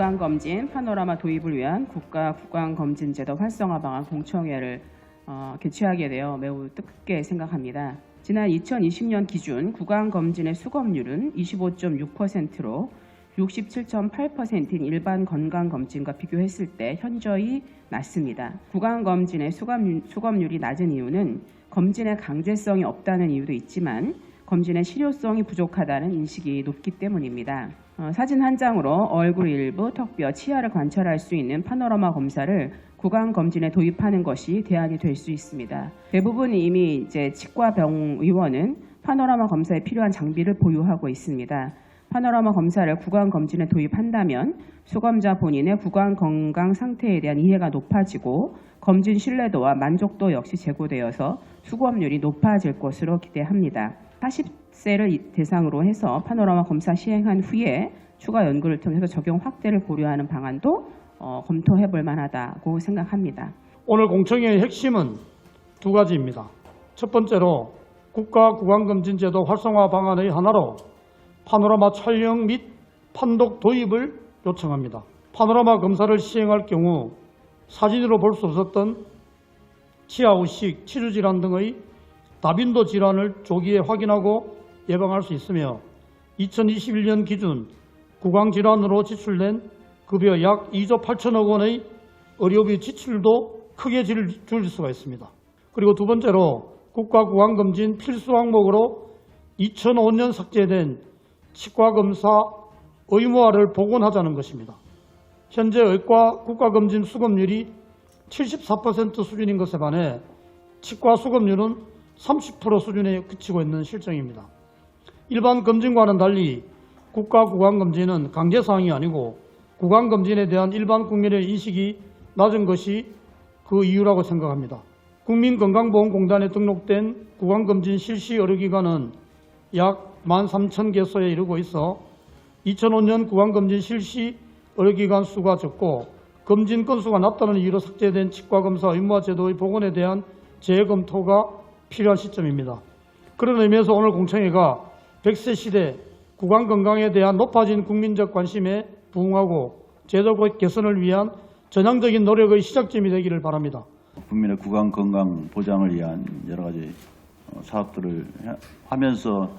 구강검진 파노라마 도입을 위한 국가 구강검진제도 활성화 방안 공청회를 개최하게 되어 매우 뜻깊게 생각합니다. 지난 2020년 기준 구강검진의 수검률은 25.6%로 67.8%인 일반 건강검진과 비교했을 때 현저히 낮습니다. 구강검진의 수검률이 낮은 이유는 검진의 강제성이 없다는 이유도 있지만 검진의 실효성이 부족하다는 인식이 높기 때문입니다. 사진 한 장으로 얼굴 일부, 턱뼈, 치아를 관찰할 수 있는 파노라마 검사를 구강검진에 도입하는 것이 대안이 될 수 있습니다. 대부분 이미 치과병의원은 파노라마 검사에 필요한 장비를 보유하고 있습니다. 파노라마 검사를 구강검진에 도입한다면 수검자 본인의 구강 건강 상태에 대한 이해가 높아지고 검진 신뢰도와 만족도 역시 제고되어서 수검률이 높아질 것으로 기대합니다. 40세를 대상으로 해서 파노라마 검사 시행한 후에 추가 연구를 통해서 적용 확대를 고려하는 방안도 검토해 볼 만하다고 생각합니다. 오늘 공청회의 핵심은 두 가지입니다. 첫 번째로 국가 구강검진제도 활성화 방안의 하나로 파노라마 촬영 및 판독 도입을 요청합니다. 파노라마 검사를 시행할 경우 사진으로 볼 수 없었던 치아우식, 치주질환 등의 다빈도 질환을 조기에 확인하고 예방할 수 있으며 2021년 기준 구강질환으로 지출된 급여 약 2조 8천억 원의 의료비 지출도 크게 줄일 수가 있습니다. 그리고 두 번째로 국가구강검진 필수 항목으로 2005년 삭제된 치과검사 의무화를 복원하자는 것입니다. 현재 의과 국가검진 수검률이 74% 수준인 것에 반해 치과 수검률은 30% 수준에 그치고 있는 실정입니다. 일반 검진과는 달리 국가구강검진은 강제사항이 아니고 구강검진에 대한 일반 국민의 인식이 낮은 것이 그 이유라고 생각합니다. 국민건강보험공단에 등록된 구강검진 실시 의료기관은 약 13,000개소에 이르고 있어 2005년 구강검진 실시 의료기관 수가 적고 검진 건수가 낮다는 이유로 삭제된 치과검사 의무화 제도의 복원에 대한 재검토가 필요한 시점입니다. 그런 의미에서 오늘 공청회가 100세 시대 구강건강에 대한 높아진 국민적 관심에 부응하고 제도 개선을 위한 전향적인 노력의 시작점이 되기를 바랍니다. 국민의 구강 건강 보장을 위한 여러 가지 사업들을 하면서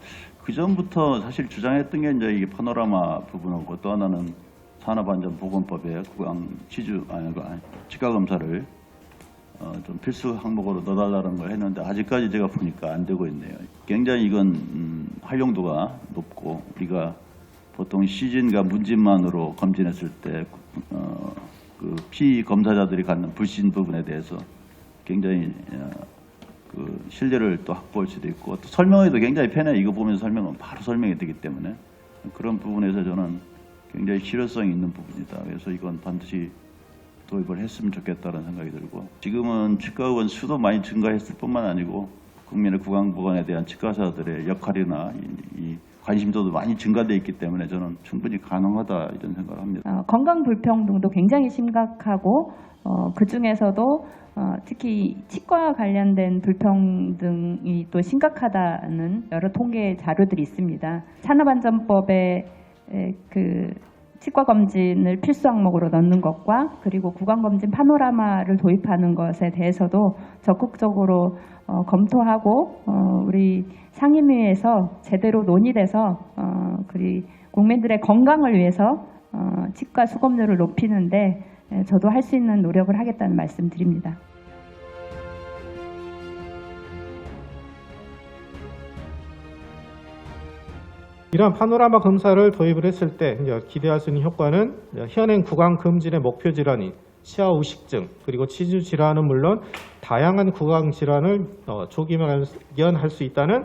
그 전부터 사실 주장했던 게 이제 이게 파노라마 부분하고 또 하나는 산업안전보건법에 구강 치과 검사를 좀 필수 항목으로 넣어달라는 걸 했는데 아직까지 제가 보니까 안 되고 있네요. 굉장히 이건 활용도가 높고 우리가 보통 시진과 문진만으로 검진했을 때 그 피검사자들이 갖는 불신 부분에 대해서 굉장히 그 신뢰를 또 확보할 수도 있고 또 설명에도 굉장히 편해요. 이거 보면서 설명은 바로 설명이 되기 때문에 그런 부분에서 저는 굉장히 실효성이 있는 부분이다. 그래서 이건 반드시 도입을 했으면 좋겠다는 생각이 들고 지금은 치과의원 수도 많이 증가했을 뿐만 아니고 국민의 구강보건에 대한 치과의사들의 역할이나 이 관심도도 많이 증가되어 있기 때문에 저는 충분히 가능하다 이런 생각을 합니다. 건강 불평등도 굉장히 심각하고 그 중에서도 특히 치과 관련된 불평등이 또 심각하다는 여러 통계 자료들이 있습니다. 산업안전법에 그 치과 검진을 필수 항목으로 넣는 것과 그리고 구강검진 파노라마를 도입하는 것에 대해서도 적극적으로 검토하고 우리 상임위에서 제대로 논의돼서 그리 국민들의 건강을 위해서 치과 수검률을 높이는데 저도 할 수 있는 노력을 하겠다는 말씀 드립니다. 이러한 파노라마 검사를 도입을 했을 때 기대할 수 있는 효과는 현행 구강 검진의 목표 질환인 치아 우식증 그리고 치주 질환은 물론 다양한 구강 질환을 조기 발견할 수 있다는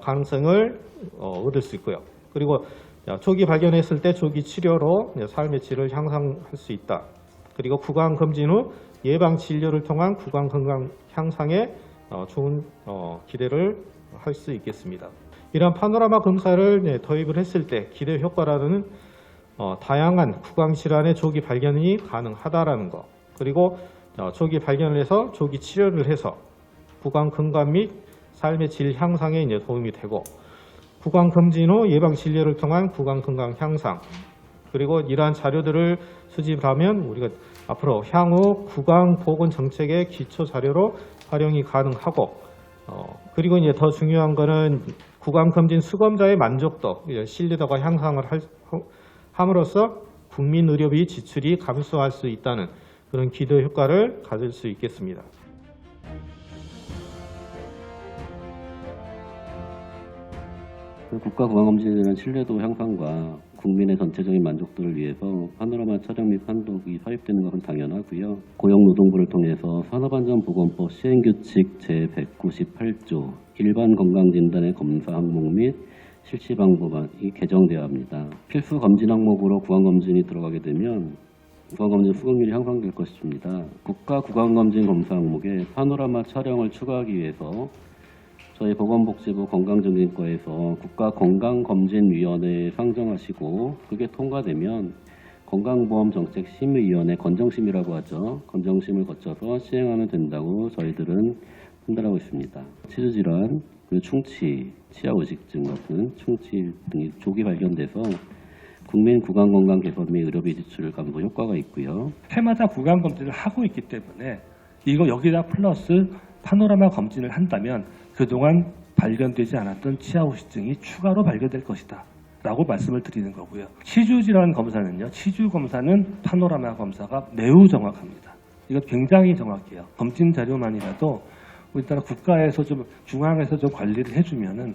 가능성을 얻을 수 있고요. 그리고 조기 발견했을 때 조기 치료로 삶의 질을 향상할 수 있다. 그리고 구강 검진 후 예방 진료를 통한 구강 건강 향상에 좋은 기대를 할 수 있겠습니다. 이러한 파노라마 검사를 도입을 했을 때 기대 효과라는 다양한 구강 질환의 조기 발견이 가능하다라는 것, 그리고 조기 발견을 해서 조기 치료를 해서 구강 건강 및 삶의 질 향상에 도움이 되고 구강 검진 후 예방 진료를 통한 구강 건강 향상, 그리고 이러한 자료들을 수집하면 우리가 앞으로 향후 구강보건 정책의 기초 자료로 활용이 가능하고 그리고 이제 더 중요한 거는 구강검진 수검자의 만족도, 신뢰도가 향상을 함으로써 국민 의료비 지출이 감소할 수 있다는 그런 기대 효과를 가질 수 있겠습니다. 국가구강검진이라는 신뢰도 향상과 국민의 전체적인 만족도를 위해서 파노라마 촬영 및 판독이 사입되는 것은 당연하고요. 고용노동부를 통해서 산업안전보건법 시행규칙 제198조 일반 건강진단의 검사 항목 및 실시 방법이 개정되어야 합니다. 필수 검진 항목으로 구강검진이 들어가게 되면 구강검진 수급률이 향상될 것입니다. 국가구강검진 검사 항목에 파노라마 촬영을 추가하기 위해서 저희 보건복지부 건강증진과에서 국가건강검진위원회에 상정하시고 그게 통과되면 건강보험정책심의위원회 건정심이라고 하죠. 건정심을 거쳐서 시행하면 된다고 저희들은 판단하고 있습니다. 치주질환, 그리고 충치, 치아의식증 같은 충치 등이 조기 발견돼서 국민 구강건강 개선 및 의료비 지출 감소 효과가 있고요. 해마다 구강검진을 하고 있기 때문에 이거 여기다 플러스 파노라마 검진을 한다면 그동안 발견되지 않았던 치아후식증이 추가로 발견될 것이다 라고 말씀을 드리는 거고요. 치주질환 검사는요. 치주검사는 파노라마 검사가 매우 정확합니다. 이거 굉장히 정확해요. 검진 자료만이라도 우리나라 국가에서 좀 중앙에서 좀 관리를 해주면은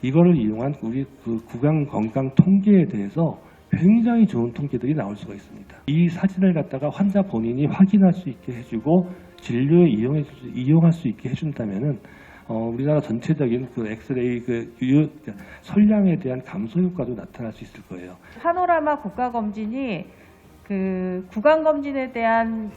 이거를 이용한 우리 그 구강 건강 통계에 대해서 굉장히 좋은 통계들이 나올 수가 있습니다. 이 사진을 갖다가 환자 본인이 확인할 수 있게 해주고 진료에 이용할 수 있게 해준다면은 우리나라 전체적인 그 엑스레이 선량에 대한 감소 효과도 나타날 수 있을 거예요. 파노라마 국가검진이 그 구강검진에 대한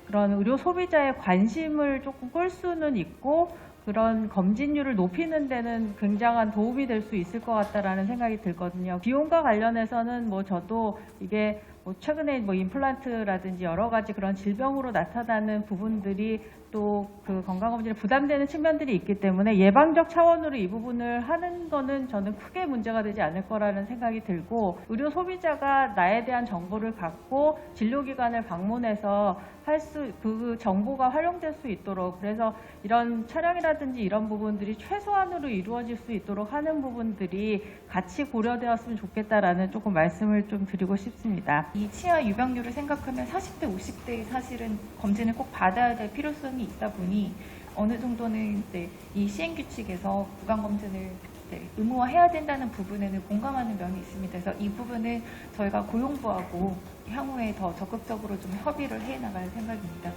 그런 의료 소비자의 관심을 조금 끌 수는 있고 그런 검진율을 높이는 데는 굉장한 도움이 될 수 있을 것 같다라는 생각이 들거든요. 비용과 관련해서는 뭐 저도 이게 뭐 최근에 뭐 임플란트라든지 여러 가지 그런 질병으로 나타나는 부분들이 또 그 건강검진에 부담되는 측면들이 있기 때문에 예방적 차원으로 이 부분을 하는 거는 저는 크게 문제가 되지 않을 거라는 생각이 들고 의료 소비자가 나에 대한 정보를 갖고 진료기관을 방문해서 그 정보가 활용될 수 있도록 그래서 이런 촬영이라든지 이런 부분들이 최소한으로 이루어질 수 있도록 하는 부분들이 같이 고려되었으면 좋겠다라는 조금 말씀을 좀 드리고 싶습니다. 이 치아 유병률을 생각하면 40대, 50대에 사실은 검진을 꼭 받아야 될 필요성이 있다 보니 어느 정도는 이제 이 시행규칙에서 구강검진을 의무화해야 된다는 부분에는 공감하는 면이 있습니다. 그래서 이 부분은 저희가 고용부하고 향후에 더 적극적으로 좀 협의를 해 나갈 생각입니다.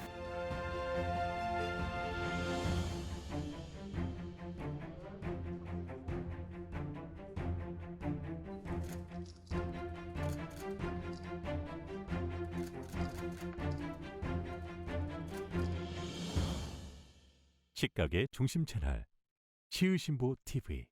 시각의 중심 채널 치의신보 TV